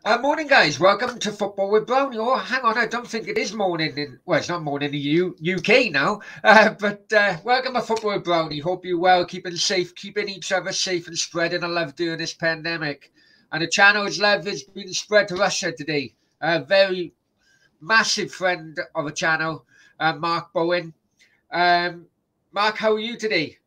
Morning, guys. Welcome to Football with Brownie. Oh, hang on. I don't think it is morning in... Well, it's not morning in the UK now. But welcome to Football with Brownie. Hope you're well, keeping safe, keeping each other safe and spreading a love during this pandemic. And the channel's love has been spread to Russia today. A very massive friend of the channel, Mark Bowen. Mark, how are you today?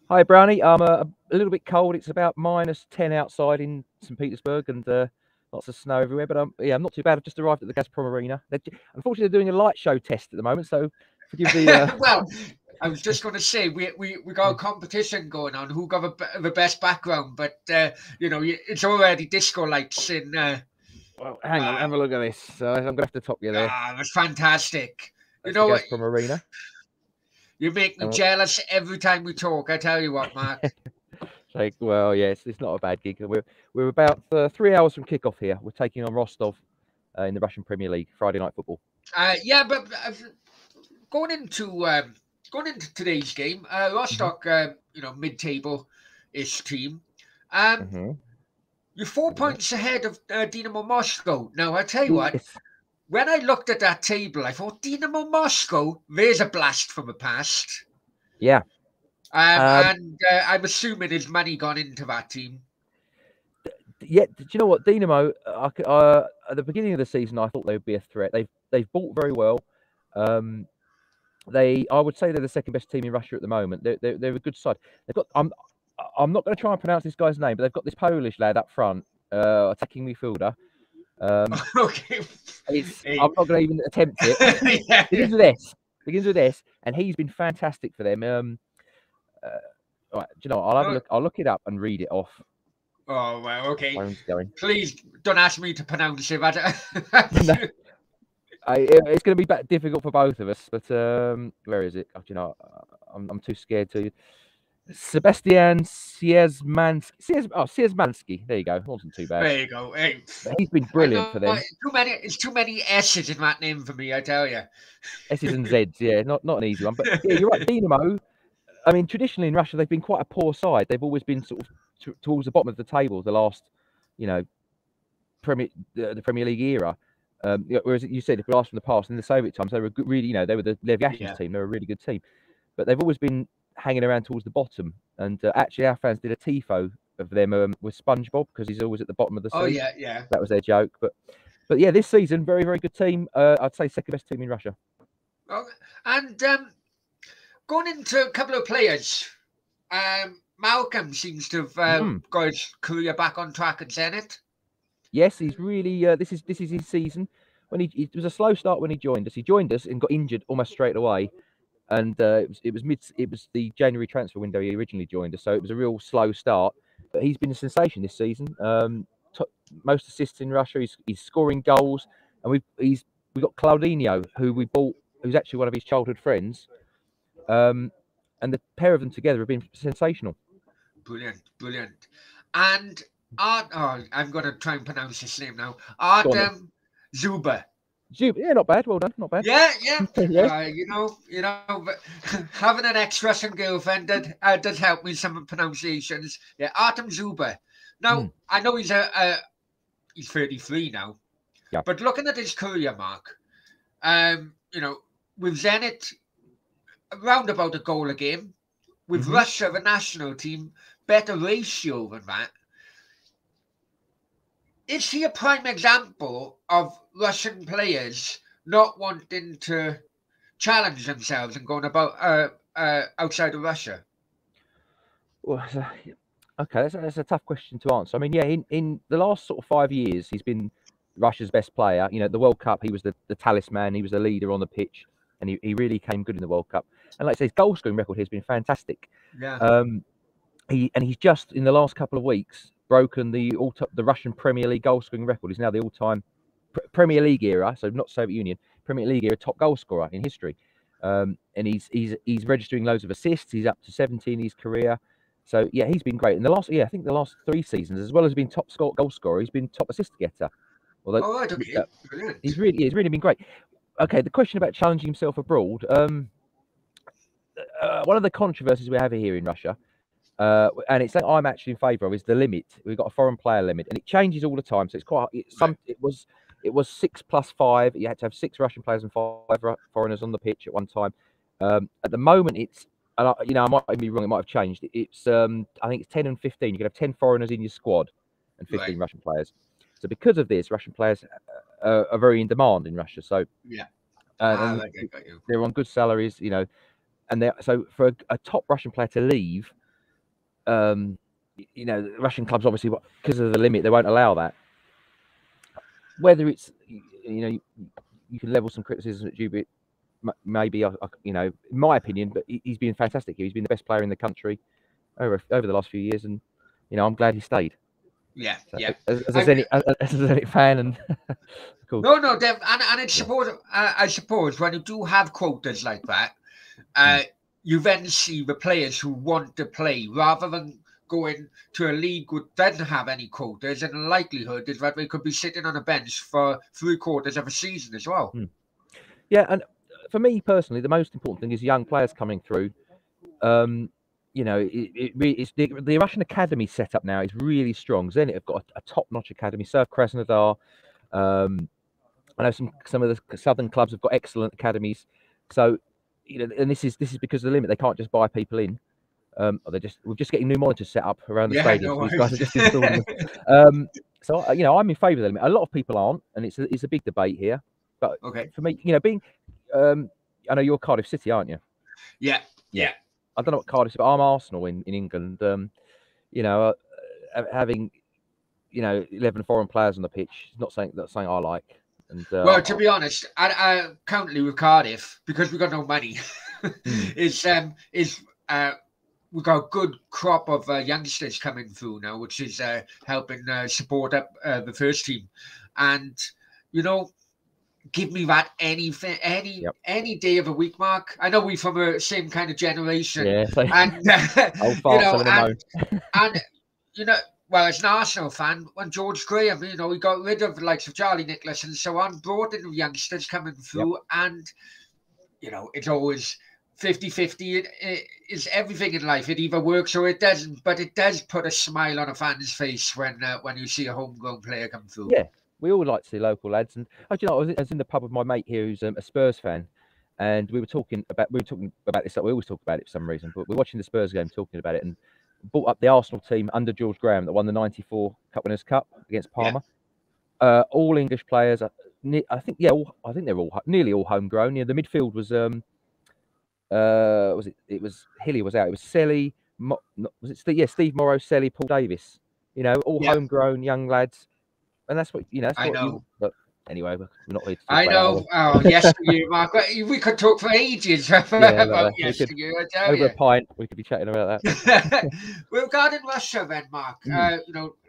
Hi, Brownie. I'm a little bit cold. It's about -10 outside in St. Petersburg and lots of snow everywhere. But I'm not too bad. I've just arrived at the Gazporm Arena. Unfortunately, they're doing a light show test at the moment, so forgive the... Well, I was just going to say, we got a competition going on. Who got the best background? But, it's already disco lights in... Well, hang on, have a look at this. I'm going to have to top you there. That's fantastic. That's the Gazprom Arena. You make me jealous every time we talk, I tell you what, Mark. Well, yes, it's not a bad gig. We're about 3 hours from kickoff here. We're taking on Rostov in the Russian Premier League, Friday night football. But going into today's game, Rostov, mid-table-ish team. You're 4 points ahead of Dynamo Moscow. Now, I tell you what, when I looked at that table, I thought, Dynamo Moscow, there's a blast from the past. Yeah. And I'm assuming there's money gone into that team. Yeah, do you know what, Dynamo? At the beginning of the season, I thought they would be a threat. They've bought very well. I would say they're the second best team in Russia at the moment. They're a good side. They've got. I'm not going to try and pronounce this guy's name, but they've got this Polish lad up front, attacking midfielder. Okay. I'm not going to even attempt it. Yeah. Begins with S, and he's been fantastic for them. Right, do you know, I'll look it up and read it off. Oh, well, okay. Going. Please don't ask me to pronounce it. No. It's going to be difficult for both of us, but where is it? Do you know, I'm too scared to. Sebastian Sierzmanski. There you go. It wasn't too bad. There you go. Hey, he's been brilliant for them. It's too many S's in that name for me, I tell you. S's and Z's, yeah, not an easy one. But yeah, you're right. Dynamo. I mean, traditionally in Russia, they've been quite a poor side. They've always been sort of towards the bottom of the table the last, the Premier League era. Whereas you said, if we asked from the past, in the Soviet times, they were really, they were the Lev Yashin's team. They were a really good team, but they've always been hanging around towards the bottom. And actually, our fans did a tifo of them with SpongeBob because he's always at the bottom of the sea. Oh yeah. That was their joke. But yeah, this season, very very good team. I'd say second best team in Russia. Oh, and going into a couple of players, Malcolm seems to have got his career back on track at Zenit. Yes, he's really. This is his season. When it was a slow start when he joined us. He joined us and got injured almost straight away, and it was the January transfer window he originally joined us, so it was a real slow start. But he's been a sensation this season. Most assists in Russia. He's scoring goals, and we got Claudinho, who we bought, who's actually one of his childhood friends. And the pair of them together have been sensational. Brilliant. And I'm going to try and pronounce his name now. Artem Zuba. Yeah, not bad. Well done. Not bad. Yeah. Yeah. But having an ex-Russian girlfriend does help me some pronunciations. Yeah, Artem Zuba. Now, I know he's he's 33 now. Yeah. But looking at his career, Mark, with Zenit, around about a goal a game. With Russia, the national team, better ratio than that. Is he a prime example of Russian players not wanting to challenge themselves and going about outside of Russia? Well, okay, that's a tough question to answer. I mean, yeah, in the last sort of 5 years, he's been Russia's best player. The World Cup, he was the talisman. He was the leader on the pitch, and he really came good in the World Cup. And like I say, his goal scoring record has been fantastic. Yeah. He's just in the last couple of weeks broken the Russian Premier League goal scoring record. He's now the all-time Premier League era, so not Soviet Union, Premier League era top goal scorer in history. And he's registering loads of assists. He's up to 70 in his career. So yeah, he's been great. In the last the last 3 seasons, as well as being top goal scorer, he's been top assist getter. Although, okay. He's really been great. Okay, the question about challenging himself abroad. One of the controversies we have here in Russia And it's something I'm actually in favour of is the limit. We've got a foreign player limit, and it changes all the time. So it's quite it was 6+5. You had to have 6 Russian players and 5 foreigners on the pitch at one time. At the moment, it's and I might be wrong. It might have changed. It's I think it's 10 and 15. You can have 10 foreigners in your squad and 15 Russian players. So because of this, Russian players are very in demand in Russia. So and they're on good salaries, and so for a top Russian player to leave. The Russian clubs obviously, because of the limit, they won't allow that. Whether it's, you can level some criticism at Dubit, maybe, in my opinion, but he's been fantastic here. He's been the best player in the country over the last few years, and I'm glad he stayed. Yeah, so, As a Zenit fan, and cool. No, Dev, and it's I suppose when you do have quotas like that, you then see the players who want to play rather than going to a league that doesn't have any quotas, and the likelihood is that they could be sitting on a bench for 3/4 of a season as well. Yeah, and for me personally, the most important thing is young players coming through. It's the Russian academy setup now is really strong. Zenit have got a top-notch academy. Surf Krasnodar. I know some of the southern clubs have got excellent academies. So, and this is because of the limit. They can't just buy people in. We're just getting new monitors set up around the stadium. So these guys are just installing them. So I'm in favour of the limit. A lot of people aren't, and it's a big debate here. But for me, being, I know you're Cardiff City, aren't you? Yeah. I don't know what Cardiff is, but I'm Arsenal in England. Having 11 foreign players on the pitch is not something I like. And well, to be honest, I currently with Cardiff, because we've got no money, we've got a good crop of youngsters coming through now, which is helping support up the first team. And give me that any day of the week, Mark. I know we're from the same kind of generation, well, as an Arsenal fan, when George Graham, he got rid of the likes of Charlie Nicholas and so on, brought in the youngsters coming through, and it's always 50-50. It is everything in life. It either works or it doesn't, but it does put a smile on a fan's face when you see a homegrown player come through. Yeah, we all like to see local lads. And I was in the pub with my mate here who's a Spurs fan, and we were talking about this. We always talk about it for some reason, but we're watching the Spurs game, talking about it, and brought up the Arsenal team under George Graham that won the '94 Cup Winners' Cup against Parma. All English players. I think they're all nearly all homegrown. The midfield was it was Hilly was out. It was Selly. Was it Steve? Yeah, Steve Morrow, Selly, Paul Davis. All homegrown young lads, and that's what I know. But anyway, we're not here to talk I know. Oh, yes, you, Mark. We could talk for ages about yesteryear. Over a pint, we could be chatting about that. Well, regarding Russia, then, Mark.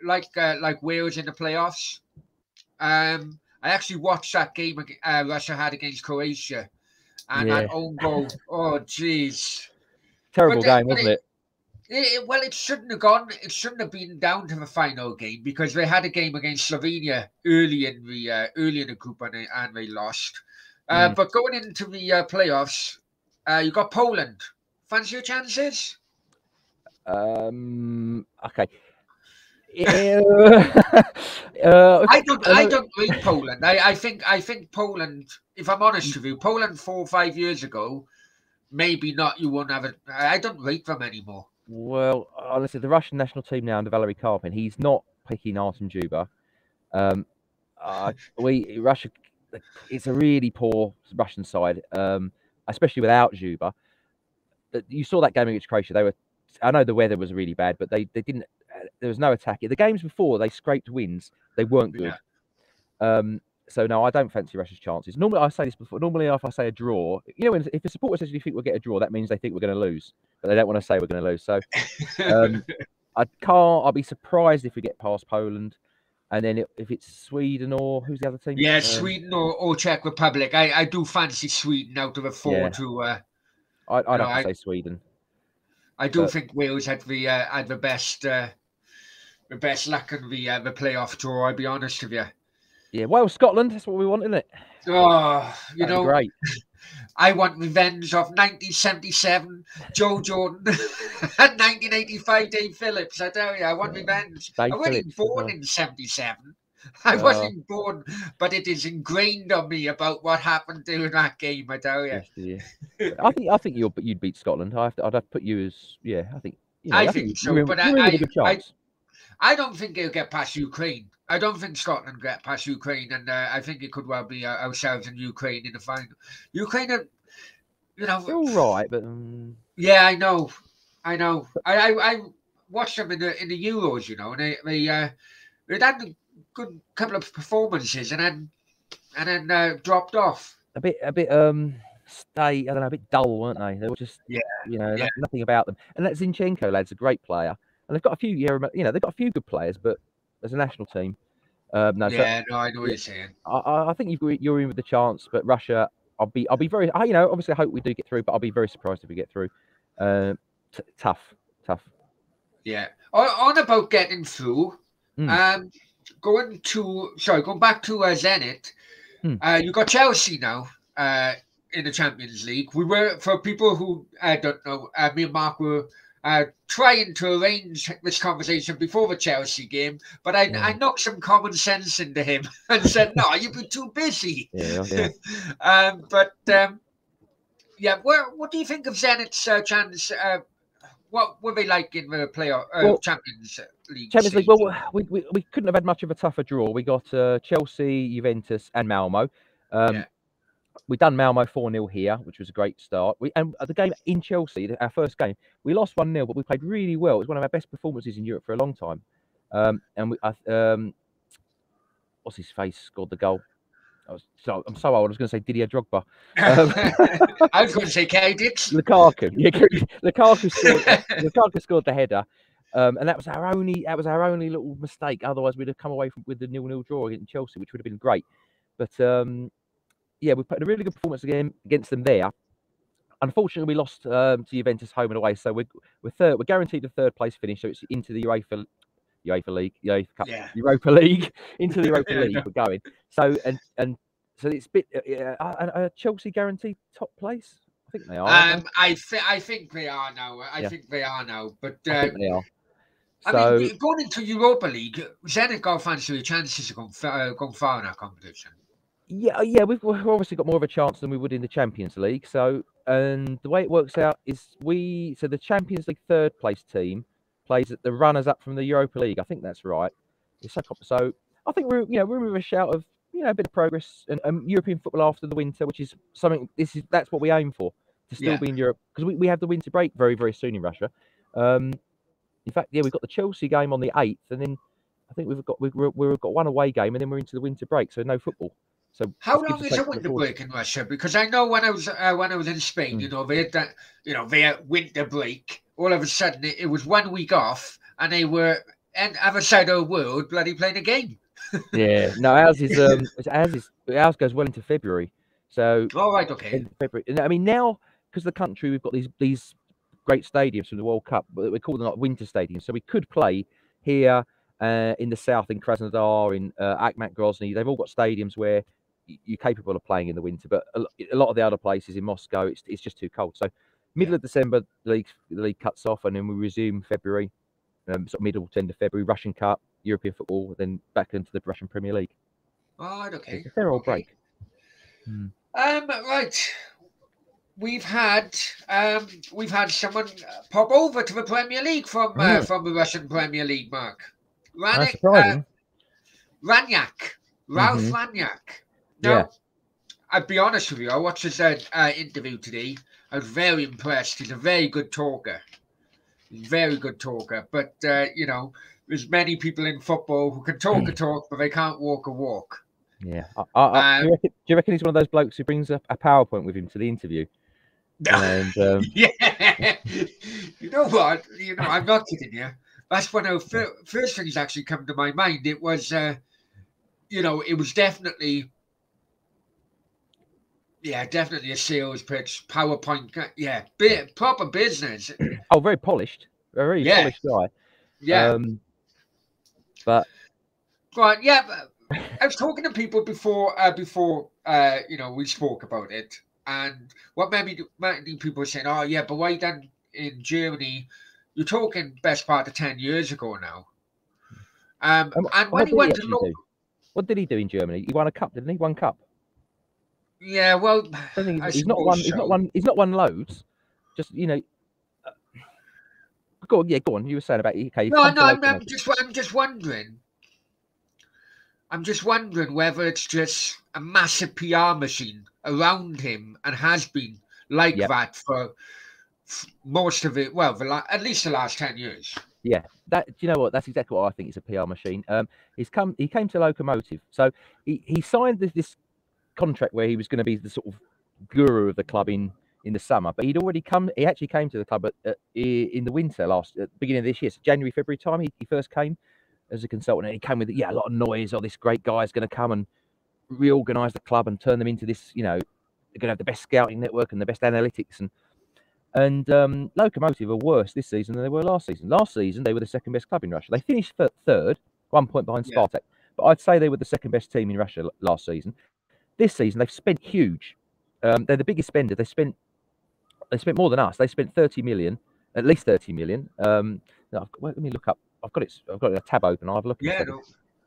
Like Wales in the playoffs. I actually watched that game Russia had against Croatia, and that own goal. Oh, jeez. Terrible game, wasn't it? Well, it shouldn't have gone. It shouldn't have been down to the final game, because they had a game against Slovenia early in the group, and they lost. But going into the playoffs, you got Poland. Fancy your chances? Okay. I don't rate Poland. I think Poland. If I'm honest with you, Poland 4 or 5 years ago, maybe not. You won't have it. I don't rate them anymore. Well, honestly, the Russian national team now under Valery Karpin, he's not picking Artem Juba. Russia, it's a really poor Russian side, especially without Juba. You saw that game against Croatia. I know the weather was really bad, but they didn't. There was no attack. The games before they scraped wins. They weren't good. So no, I don't fancy Russia's chances. Normally, I say this before. Normally, if I say a draw, if the supporter says you think we'll get a draw, that means they think we're going to lose, but they don't want to say we're going to lose. So I'll be surprised if we get past Poland, and then if it's Sweden or who's the other team? Yeah, Sweden or Czech Republic. I do fancy Sweden out of a 4 to. I'd have to say Sweden. I do think Wales had the best luck in the playoff draw. I'll be honest with you. Yeah, Wales, Scotland. That's what we want, isn't it? Oh, you That'd be know, great. I want revenge of 1977, Joe Jordan, and 1985, Dave Phillips. I tell you, I want revenge. I Dave wasn't even Phillips. born in 77. I wasn't born, but it is ingrained on me about what happened during that game, I tell you. Yeah. I think you'd beat Scotland. I'd have to put you as I think I I think think so, but you're in with a good chance. I don't think they'll get past Ukraine. I don't think Scotland get past Ukraine, and I think it could well be ourselves and Ukraine in the final. Ukraine, They're all right, but yeah, I know. I watched them in the Euros, and they had a good couple of performances, and then dropped off. a bit I don't know, a bit dull, weren't they? They were just nothing about them. And that Zinchenko lad's a great player, and they've got a few they've got a few good players, but as a national team, I know what you're saying. I think you're in with the chance, but Russia, I'll be very obviously I hope we do get through, but I'll be very surprised if we get through. Tough. Yeah. On about getting through. Going back to Zenit. You got Chelsea now in the Champions League. We were, for people who don't know, me and Mark were trying to arrange this conversation before the Chelsea game, but I knocked some common sense into him and said, "No, you'd be too busy." What do you think of Zenit's chance? What were they like in the playoff Champions League? Champions League. Well, we couldn't have had much of a tougher draw. We got Chelsea, Juventus, and Malmo. We done Malmo 4-0 here, which was a great start. And the game in Chelsea, our first game, we lost 1-0, but we played really well. It was one of our best performances in Europe for a long time. What's his face scored the goal? I'm so old. I was going to say Didier Drogba. I was going to say Kay Dix. Lukaku. Yeah, Lukaku scored the header, and that was our only little mistake. Otherwise, we'd have come away with the 0-0 draw against Chelsea, which would have been great. But we put a really good performance against them there. Unfortunately, we lost to Juventus home and away, so we're guaranteed a third place finish. So it's into the Europa League, Europa League, into the Europa League. We're going. So so it's a bit. Chelsea guaranteed top place. I think they are. I think they are now. I think they are now. But I think they are. I mean, going into Europa League, Zenit got fancy chances of going far in that competition. Yeah, we've obviously got more of a chance than we would in the Champions League. So, and the way it works out is the Champions League third place team plays at the runners up from the Europa League. I think that's right. So I think we're with a shout of a bit of progress and European football after the winter, which is something. That's what we aim for, to still be in Europe, because we have the winter break very, very soon in Russia. In fact, we've got the Chelsea game on the 8th, and then I think we've got one away game, and then we're into the winter break, so no football. So how long is a winter break in Russia? Because I know when I was in Spain, they had that, their winter break. All of a sudden, it was 1 week off, and they were on other side of the world, bloody playing a game. Yeah, no, ours goes well into February. So right, okay. February. I mean, now because the country, we've got these great stadiums from the World Cup, but we call them like winter stadiums. So we could play here in the south, in Krasnodar, in Akhmat Grozny. They've all got stadiums where you're capable of playing in the winter, but a lot of the other places in Moscow, it's just too cold. So middle of December, the league cuts off, and then we resume February, sort of middle to end of February, Russian Cup, European football, then back into the Russian Premier League. Right, okay. It's a fair old break. Right. We've had someone pop over to the Premier League from the Russian Premier League, Mark. Ranyak. Ralph Ranyak. Now, I'll be honest with you, I watched his interview today. I was very impressed. He's a very good talker. But, there's many people in football who can talk a talk, but they can't walk a walk. Yeah. Do you reckon he's one of those blokes who brings a PowerPoint with him to the interview? And, yeah. You know what? I'm not kidding you. That's one of the first things actually come to my mind. It was, it was definitely... Yeah, definitely a sales pitch, PowerPoint. Yeah, proper business. Oh, very polished. A very polished guy. Yeah. But right, I was talking to people before we spoke about it, and what many people were saying, oh yeah, but why then in Germany? You're talking best part of 10 years ago now. And when What he did he went to actually look, do? What did he do in Germany? He won a cup, didn't he? One cup. yeah, well, I don't think I he's not suppose won. He's not so. won. He's not won loads. Just go on. Yeah, go on. You were saying about okay. He's No, come no, to I'm, locomotive. I'm just wondering. I'm just wondering whether it's just a massive PR machine around him and has been like Yep. that for most of it. Well, at least the last 10 years. Yeah. That. Do you know what? That's exactly what I think. It's a PR machine. He came to Locomotive. So he signed this contract where he was going to be the sort of guru of the club in the summer, but he'd already come. He actually came to the club in the winter at the beginning of this year, so January, February time. He first came as a consultant, and he came with a lot of noise. Oh, this great guy is going to come and reorganise the club and turn them into this. They're going to have the best scouting network and the best analytics and Locomotive are worse this season than they were last season. Last season they were the second best club in Russia. They finished third, 1 point behind Yeah. Spartak, but I'd say they were the second best team in Russia last season. This season they've spent huge. They're the biggest spender. They spent more than us. They spent 30 million, at least 30 million. Let me look up. I've got a tab open. I'll have a look in a second. No.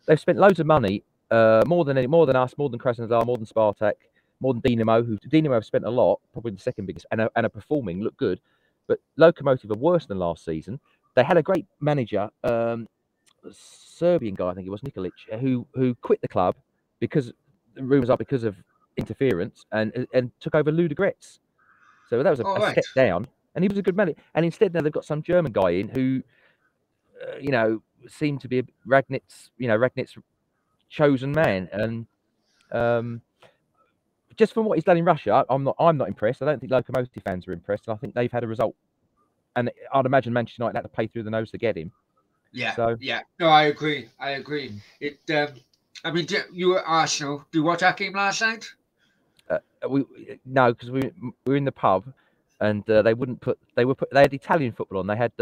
They've spent loads of money, more than us, more than Krasnodar, more than Spartak, more than Dinamo. Dinamo have spent a lot, probably the second biggest, and are performing, look good. But Lokomotiv are worse than last season. They had a great manager, Serbian guy, I think it was Nikolic, who quit the club because the rumours are because of interference and took over Ludogorets. So that was a Right. step down, and he was a good manager. And instead now they've got some German guy in who, seemed to be Ragnit's chosen man. And just from what he's done in Russia, I'm not impressed. I don't think Lokomotiv fans are impressed, and I think they've had a result. And I'd imagine Manchester United had to pay through the nose to get him. Yeah. So Yeah. No, I agree. It. I mean, you were Arsenal. Do you watch that game last night? no, because we were in the pub, and they wouldn't put. They had Italian football on. They had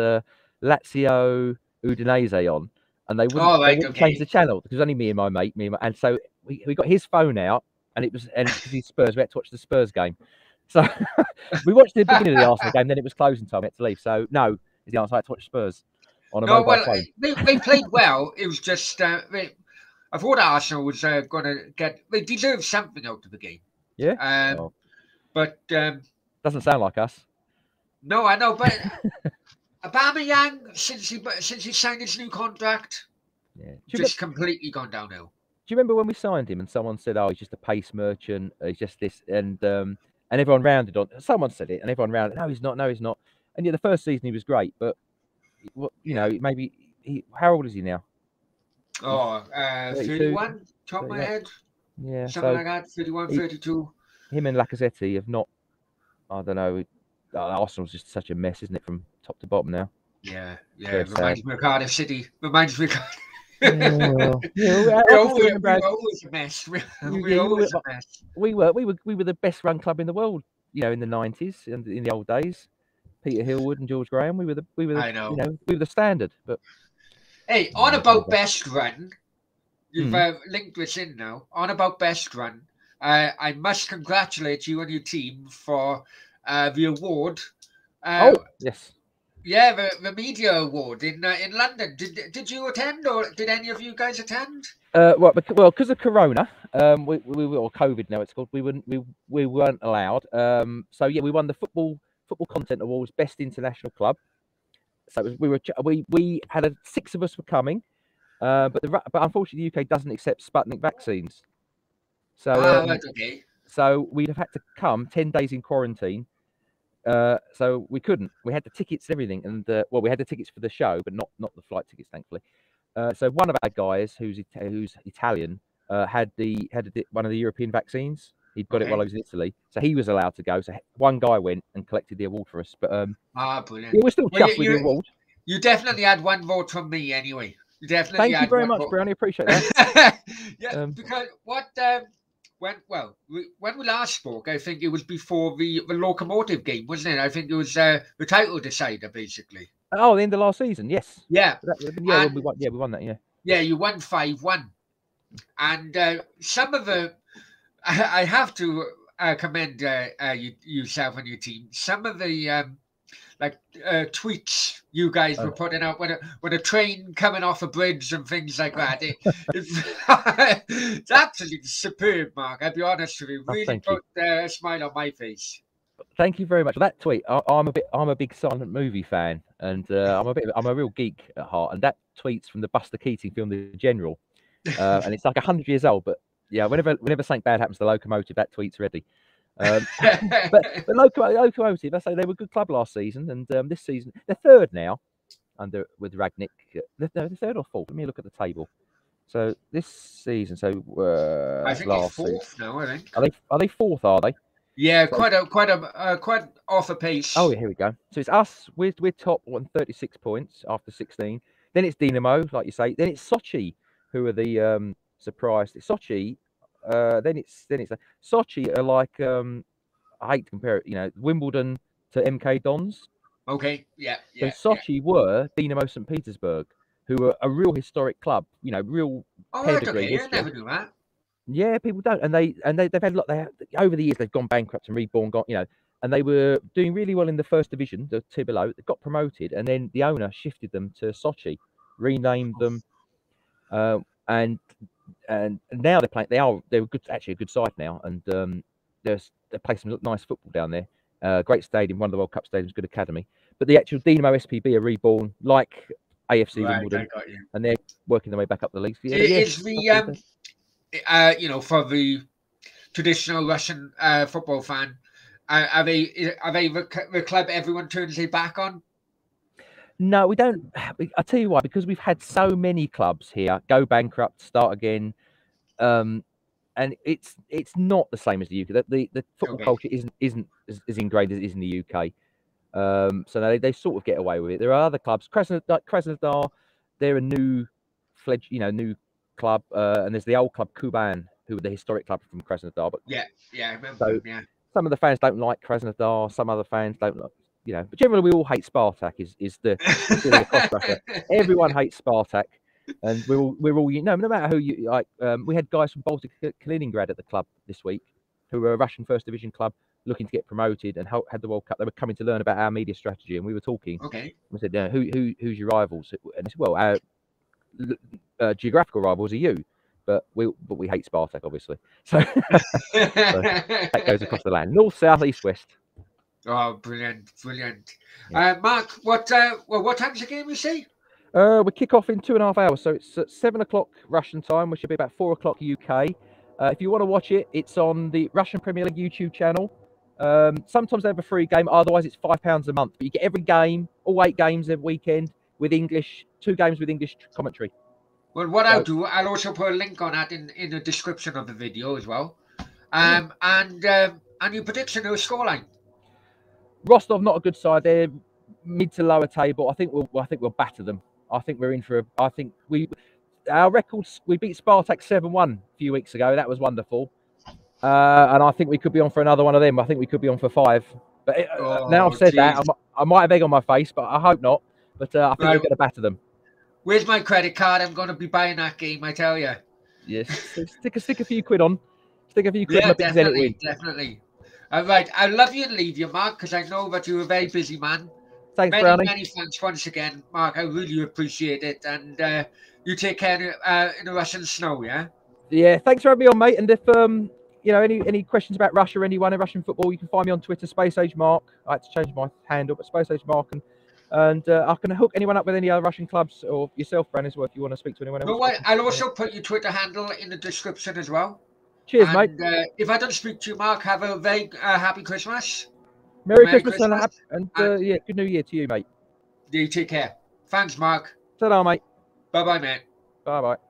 Lazio Udinese on, and they Oh, right. wouldn't change Okay. the channel because only me and my mate, and so we got his phone out, and because he's Spurs, we had to watch the Spurs game. So we watched the beginning of the Arsenal game, then it was closing time. We had to leave. So no is the answer. I had to watch Spurs on a No, mobile well, phone. they played well. It was just I thought Arsenal was going to get. They deserved something out of the game. Yeah. But Doesn't sound like us. no, I know. But Aubameyang, since he signed his new contract, just completely gone downhill. Do you remember when we signed him and someone said, "Oh, he's just a pace merchant. He's just this," and everyone rounded on. Someone said it, and everyone rounded. No, he's not. No, he's not. And yet the first season he was great, but maybe how old is he now? Oh, 31, top of my head. Yeah, something like that. 31, 32. Him and Lacazette have not. I don't know. Arsenal's just such a mess, isn't it, from top to bottom now? Yeah. Reminds me of Cardiff City. Reminds me of we're always a mess. We're always a mess. We were the best run club in the world, in the 90s and in the old days. Peter Hillwood and George Graham, we were the standard. But hey, on about best run, you've linked this in now. On about best run, I must congratulate you and your team for the award. Yes. Yeah, the media award in London. Did you attend, or did any of you guys attend? Well, because of Corona, we or COVID now it's called. We weren't allowed. So yeah, we won the football content awards, best international club. So we had 6 of us were coming, but unfortunately the UK doesn't accept Sputnik vaccines. So okay. So we'd have had to come 10 days in quarantine. So we couldn't. We had the tickets and everything, and we had the tickets for the show, but not the flight tickets, thankfully. So one of our guys, who's Italian, had one of the European vaccines. He'd got it while I was in Italy, so he was allowed to go. So one guy went and collected the award for us. But brilliant! Yeah, we're still chuffed with the award. You definitely had one vote from me, anyway. You definitely. Thank you very much, Brownie. Appreciate that. Yeah, because when we last spoke, I think it was before the Locomotive game, wasn't it? I think it was the title decider, basically. Oh, the end of last season, yes. Yeah. We won that, yeah. Yeah, you won 5-1. and some of the I have to commend yourself and your team. Some of the tweets you guys were putting out when a train coming off a bridge and things like that. It's absolutely superb, Mark. I'll be honest with you. Really put a smile on my face. Thank you very much for that tweet. I'm a big silent movie fan, and I'm a real geek at heart. And that tweet's from the Buster Keating film, The General, and it's like 100 years old. But yeah, whenever something bad happens to the Locomotive, that tweet's ready. But Locomotive, I say they were a good club last season, and this season they're third now, with Ragnick. They're third or fourth. Let me look at the table. So this season, I think they're fourth now. I think are they fourth? Are they? Yeah, quite off a pace. Oh, here we go. So it's us. We're top on 36 points after 16. Then it's Dinamo, like you say. Then it's Sochi, who are the surprised. It's Sochi. Then it's Sochi are like I hate to compare it. You know, Wimbledon to MK Dons. Okay. Yeah. So Sochi were Dinamo St. Petersburg, who were a real historic club. You know, real pedigree. Okay. I never knew that. Yeah, people don't, and they've had a lot. Over the years they've gone bankrupt and reborn, and they were doing really well in the first division, the tier below. They got promoted, and then the owner shifted them to Sochi, renamed them, and now they're playing. They're actually a good side now, and they play some nice football down there. Great stadium, one of the World Cup stadiums, good academy. But the actual Dinamo SPB are reborn like AFC Wimbledon, and they're working their way back up the league. Is for the traditional Russian football fan, are they the club everyone turns their back on? No, we don't. I'll tell you why. Because we've had so many clubs here go bankrupt, start again, and it's not the same as the UK. The football culture isn't as ingrained as it is in the UK. So they sort of get away with it. There are other clubs, Krasnodar. They're a new club, and there's the old club Kuban, who are the historic club from Krasnodar. But I remember. So, some of the fans don't like Krasnodar, some other fans don't like, But generally, we all hate Spartak. Is the feeling across Russia? Everyone hates Spartak, and we're all no matter who you like. We had guys from Baltic Kaliningrad at the club this week, who were a Russian first division club looking to get promoted and had the World Cup. They were coming to learn about our media strategy, and we were talking. Okay. We said, who's your rivals? And I said, well, our geographical rivals are you, but we hate Spartak, obviously. So, so that goes across the land, north, south, east, west. Oh, brilliant! Yeah. Mark, what time's the game? You see? We kick off in 2.5 hours, so it's at 7 o'clock Russian time, which should be about 4 o'clock UK. If you want to watch it, it's on the Russian Premier League YouTube channel. Sometimes they have a free game, otherwise it's £5 a month. But you get every game, all 8 games every weekend with English, 2 games with English commentary. Well, what I'll do, I'll also put a link on that in the description of the video as well. And your prediction of the scoreline. Rostov not a good side. They're mid to lower table. I think we'll batter them. I think we're in for our records. We beat Spartak 7-1 a few weeks ago. That was wonderful. And I think we could be on for another one of them. I think we could be on for 5. But now I've said that, I might have egg on my face, but I hope not. But I think we're going to batter them. Where's my credit card? I'm going to be buying that game, I tell you. Yes, stick a few quid on. Stick a few quid on. Yeah, definitely. All right, I'll love you and leave you, Mark, because I know that you're a very busy man. Thanks, Brownie. Many thanks once again, Mark. I really appreciate it. And you take care in the Russian snow, yeah? Yeah, thanks for having me on, mate. And if any questions about Russia or anyone in Russian football, you can find me on Twitter, Space Age Mark. I had to change my handle, but Space Age Mark, and I can hook anyone up with any other Russian clubs or yourself, Brownie, as well, if you want to speak to anyone else. No, I'll also put your Twitter handle in the description as well. Cheers, mate. If I don't speak to you, Mark, have a very happy Christmas. Merry Christmas and good New Year to you, mate. You take care. Thanks, Mark. Ta-da, mate. Bye-bye, mate. Bye-bye.